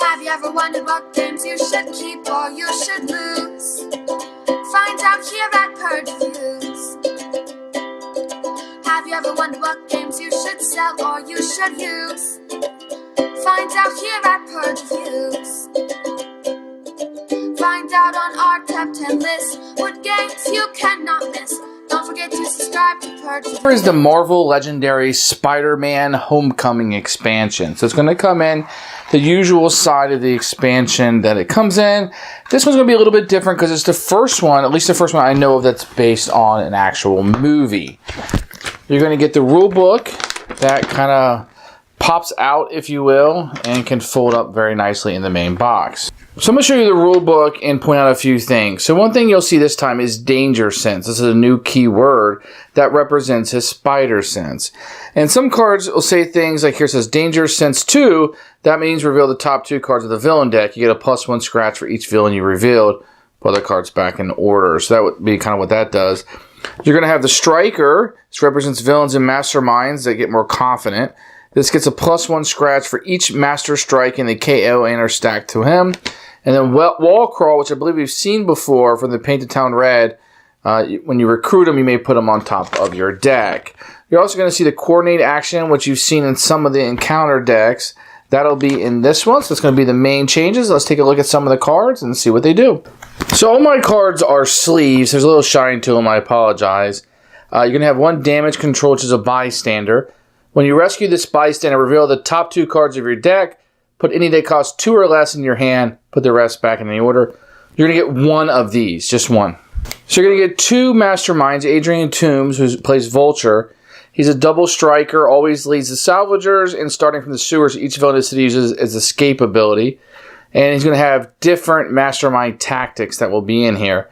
Have you ever wondered what games you should keep or you should lose? Find out here at Purge Reviews. Have you ever wondered what games you should sell or you should use? Find out here at Purge Reviews. Find out on our top 10 list what games you cannot miss. Don't forget to subscribe to Purge Reviews. Here is the Mavel Legendary Spider-Man Homecoming expansion. So it's going to come in the usual side of the expansion that it comes in. This one's going to be a little bit different because it's the first one, at least the first one I know of, that's based on an actual movie. You're going to get the rule book that kind of pops out, if you will, and can fold up very nicely in the main box. So I'm going to show you the rule book and point out a few things. So one thing you'll see this time is danger sense. This is a new keyword that represents his spider sense. And some cards will say things like here it says danger sense 2. That means reveal the top 2 cards of the villain deck. You get a +1 scratch for each villain you revealed. Put the cards back in order. So that would be kind of what that does. You're going to have the striker. This represents villains and masterminds that get more confident. This gets a +1 scratch for each master strike in the KO and are stacked to him. And then Wall Crawl, which I believe we've seen before from the Painted Town Red. When you recruit them, you may put them on top of your deck. You're also going to see the Coordinate action, which you've seen in some of the encounter decks. That'll be in this one, so it's going to be the main changes. Let's take a look at some of the cards and see what they do. So all my cards are sleeves. There's a little shine to them, I apologize. You're going to have one damage control, which is a bystander. When you rescue this bystander, reveal the top 2 cards of your deck. Put any that cost 2 or less in your hand. Put the rest back in the order. You're going to get one of these, just one. So you're going to get 2 masterminds. Adrian Toombs, who plays Vulture. He's a double striker, always leads the salvagers, and starting from the sewers, each villain in the city uses his escape ability. And he's going to have different mastermind tactics that will be in here.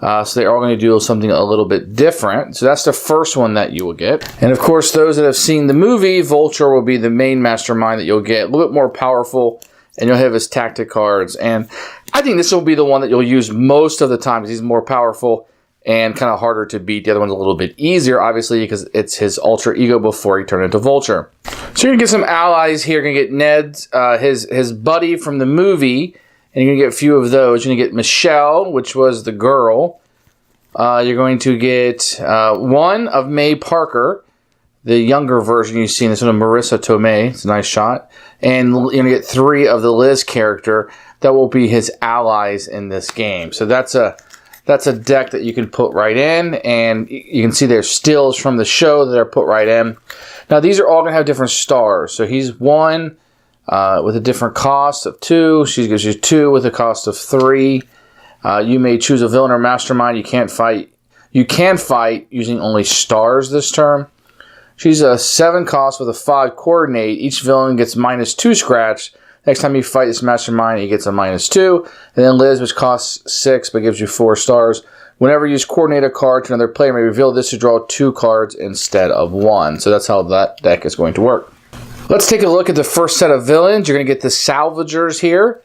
So they're all going to do something a little bit different. So that's the first one that you will get. And of course, those that have seen the movie, Vulture will be the main mastermind that you'll get. A little bit more powerful, and you'll have his tactic cards. And I think this will be the one that you'll use most of the time because he's more powerful and kind of harder to beat. The other one's a little bit easier, obviously, because it's his alter ego before he turned into Vulture. So you're going to get some allies here. You're going to get Ned's, his buddy from the movie. And you're going to get a few of those. You're going to get Michelle, which was the girl. You're going to get one of May Parker, the younger version you've seen. This one of Marissa Tomei. It's a nice shot. And you're going to get 3 of the Liz character that will be his allies in this game. So that's a deck that you can put right in. And you can see there's stills from the show that are put right in. Now, these are all going to have different stars. So he's 1... with a different cost of 2. She gives you 2 with a cost of 3. You may choose a villain or mastermind. You can fight using only stars this turn. She's a 7 cost with a 5 coordinate. Each villain gets -2 scratch. Next time you fight this mastermind, he gets a -2. And then Liz, which costs 6 but gives you 4 stars. Whenever you use coordinate a card to another player, may reveal this to draw 2 cards instead of 1. So that's how that deck is going to work. Let's take a look at the first set of villains. You're going to get the Salvagers here.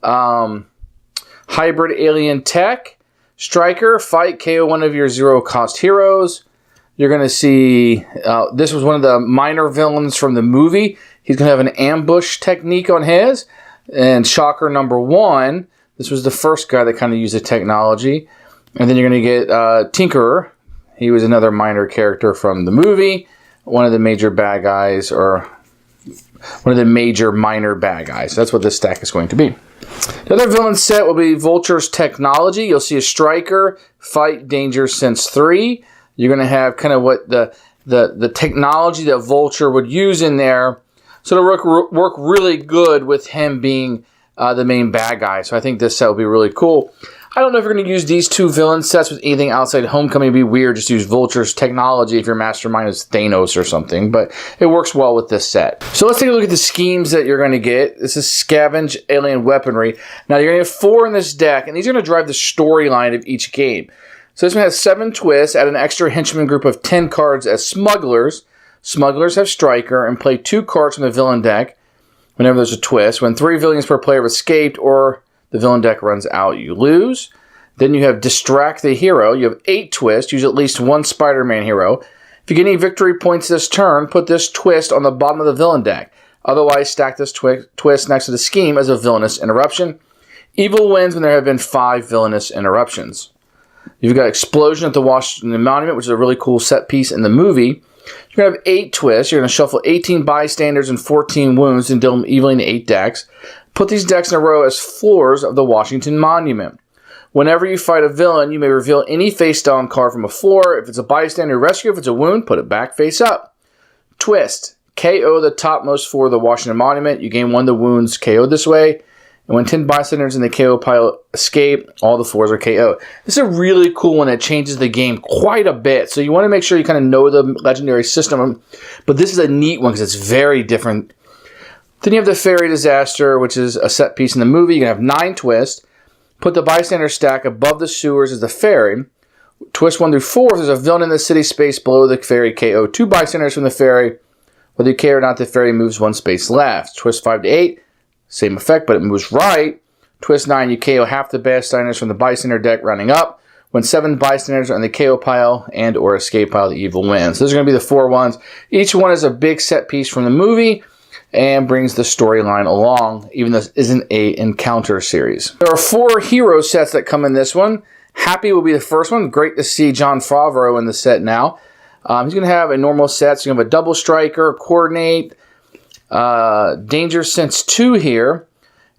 Hybrid Alien Tech. Striker, fight, KO one of your 0-cost heroes. You're going to see, this was one of the minor villains from the movie. He's going to have an ambush technique on his. And Shocker number 1. This was the first guy that kind of used the technology. And then you're going to get Tinkerer. He was another minor character from the movie. One of the major bad guys, or one of the major minor bad guys. That's what this stack is going to be. The other villain set will be Vulture's Technology. You'll see a Striker, Fight, Danger, Sense 3. You're going to have kind of what the technology that Vulture would use in there. So it'll work really good with him being the main bad guy. So I think this set will be really cool. I don't know if you're going to use these 2 villain sets with anything outside Homecoming. It'd be weird just to use Vulture's Technology if your mastermind is Thanos or something, but it works well with this set. So let's take a look at the schemes that you're going to get. This is Scavenge Alien Weaponry. Now you're going to have 4 in this deck, and these are going to drive the storyline of each game. So this one has 7 twists, add an extra henchman group of 10 cards as Smugglers. Smugglers have Striker, and play 2 cards from the villain deck whenever there's a twist. When 3 villains per player have escaped or the villain deck runs out, you lose. Then you have Distract the Hero. You have 8 twists. Use at least 1 Spider-Man hero. If you get any victory points this turn, put this twist on the bottom of the villain deck. Otherwise, stack this twist next to the scheme as a villainous interruption. Evil wins when there have been 5 villainous interruptions. You've got Explosion at the Washington Monument, which is a really cool set piece in the movie. You're going to have 8 twists. You're going to shuffle 18 bystanders and 14 wounds and deal them evenly into 8 decks. Put these decks in a row as floors of the Washington Monument. Whenever you fight a villain, you may reveal any face-down card from a floor. If it's a bystander rescue, if it's a wound, put it back face up. Twist. KO the topmost 4 of the Washington Monument. You gain 1 of the wounds KO this way. And when 10 bystanders in the KO pile escape, all the 4s are KO. This is a really cool one that changes the game quite a bit. So you want to make sure you kind of know the legendary system. But this is a neat one because it's very different. Then you have the Fairy Disaster, which is a set piece in the movie. You can have 9 twists. Put the bystander stack above the sewers as the fairy. Twist 1 through 4. If there's a villain in the city space below the fairy, KO 2 bystanders from the fairy. Whether you care or not, the fairy moves 1 space left. Twist 5 to 8. Same effect, but it moves right. Twist 9, you KO half the bystanders from the bystander deck, rounding up. When 7 bystanders are in the KO pile and or escape pile, the evil wins. So those are going to be the 4 ones. Each one is a big set piece from the movie and brings the storyline along, even though this isn't a encounter series. There are 4 hero sets that come in this one. Happy will be the first one. Great to see Jon Favreau in the set now. He's going to have a normal set. So you're going to have a double striker, coordinate, Danger Sense 2 here.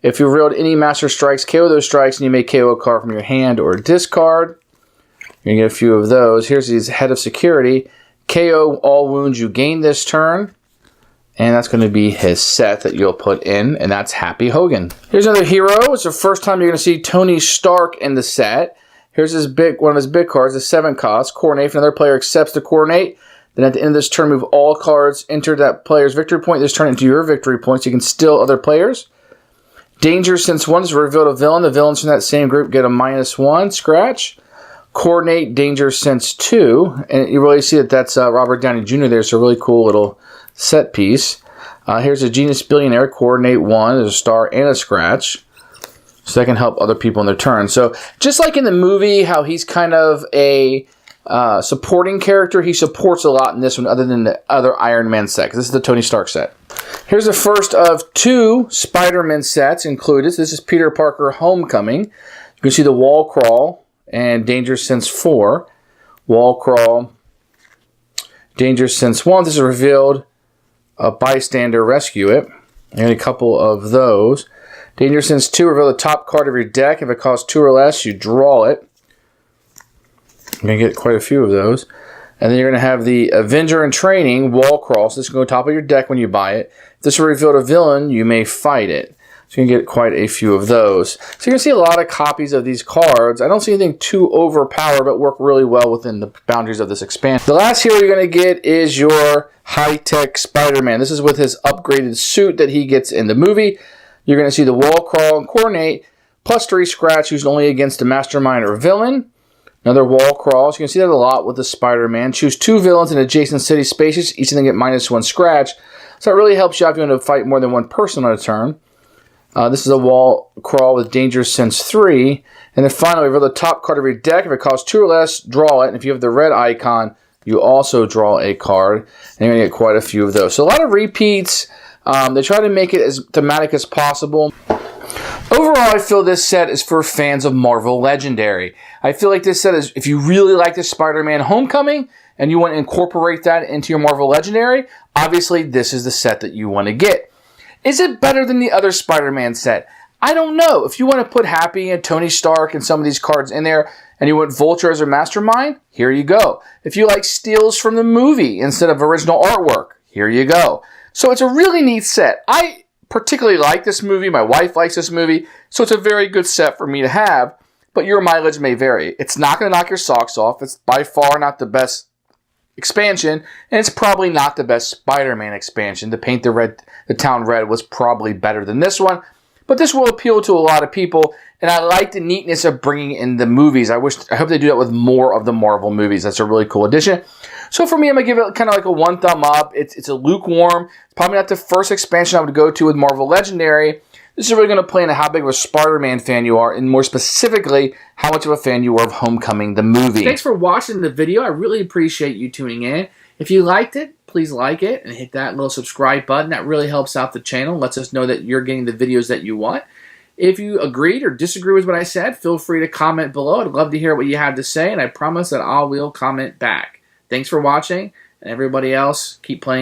If you revealed any master strikes, KO those strikes, and you may KO a card from your hand or discard. You're going to get a few of those. Here's his Head of Security. KO all wounds you gain this turn. And that's going to be his set that you'll put in, and that's Happy Hogan. Here's another hero. It's the first time you're going to see Tony Stark in the set. Here's one of his big cards, the 7 cost. Coordinate. If another player accepts the coordinate, then at the end of this turn, move all cards, enter that player's victory point this turn into your victory point, so you can steal other players. Danger Sense 1 is revealed a villain. The villains from that same group get a -1 scratch. Coordinate Danger Sense 2, and you really see that that's Robert Downey Jr. there, so a really cool little set piece. Here's a Genius Billionaire. Coordinate 1. There's a star and a scratch. So that can help other people in their turn. So just like in the movie, how he's kind of a supporting character, he supports a lot in this one other than the other Iron Man set. This is the Tony Stark set. Here's the first of 2 Spider-Man sets included. This is Peter Parker Homecoming. You can see the Wall Crawl and Danger Sense 4. Wall Crawl, Danger Sense 1. This is revealed. A bystander rescue it. And a couple of those. Danger Sense 2, reveal the top card of your deck. If it costs 2 or less, you draw it. You're going to get quite a few of those. And then you're going to have the Avenger in Training, Wall Crawl. So this can go top of your deck when you buy it. If this will reveal a villain, you may fight it. So you can get quite a few of those. So you're going to see a lot of copies of these cards. I don't see anything too overpowered, but work really well within the boundaries of this expansion. The last hero you're going to get is your high-tech Spider-Man. This is with his upgraded suit that he gets in the movie. You're going to see the Wall Crawl and Coordinate, +3 scratch, used only against a mastermind or villain. Another Wall Crawl. So you can see that a lot with the Spider-Man. Choose 2 villains in adjacent city spaces. Each of them get -1 scratch. So it really helps you out if you want to fight more than 1 person on a turn. This is a Wall Crawl with Danger Sense 3. And then finally, reveal the top card of your deck. If it costs 2 or less, draw it. And if you have the red icon, you also draw a card. And you're going to get quite a few of those. So a lot of repeats. They try to make it as thematic as possible. Overall, I feel this set is for fans of Mavel Legendary. I feel like this set is, if you really like the Spider-Man Homecoming and you want to incorporate that into your Mavel Legendary, obviously this is the set that you want to get. Is it better than the other Spider-Man set? I don't know. If you want to put Happy and Tony Stark and some of these cards in there and you want Vulture as a mastermind, here you go. If you like steals from the movie instead of original artwork, here you go. So it's a really neat set. I particularly like this movie. My wife likes this movie. So it's a very good set for me to have. But your mileage may vary. It's not going to knock your socks off. It's by far not the best expansion. And it's probably not the best Spider-Man expansion. To paint the town red was probably better than this one. But this will appeal to a lot of people. And I like the neatness of bringing in the movies. I hope they do that with more of the Marvel movies. That's a really cool addition. So for me, I'm going to give it kind of like a 1 thumb up. It's a lukewarm. It's probably not the first expansion I would go to with Mavel Legendary. This is really going to play into how big of a Spider-Man fan you are, and more specifically, how much of a fan you are of Homecoming, the movie. Thanks for watching the video. I really appreciate you tuning in. If you liked it, please like it and hit that little subscribe button. That really helps out the channel, lets us know that you're getting the videos that you want. If you agreed or disagree with what I said, feel free to comment below. I'd love to hear what you have to say, and I promise that I will comment back. Thanks for watching, and everybody else, keep playing.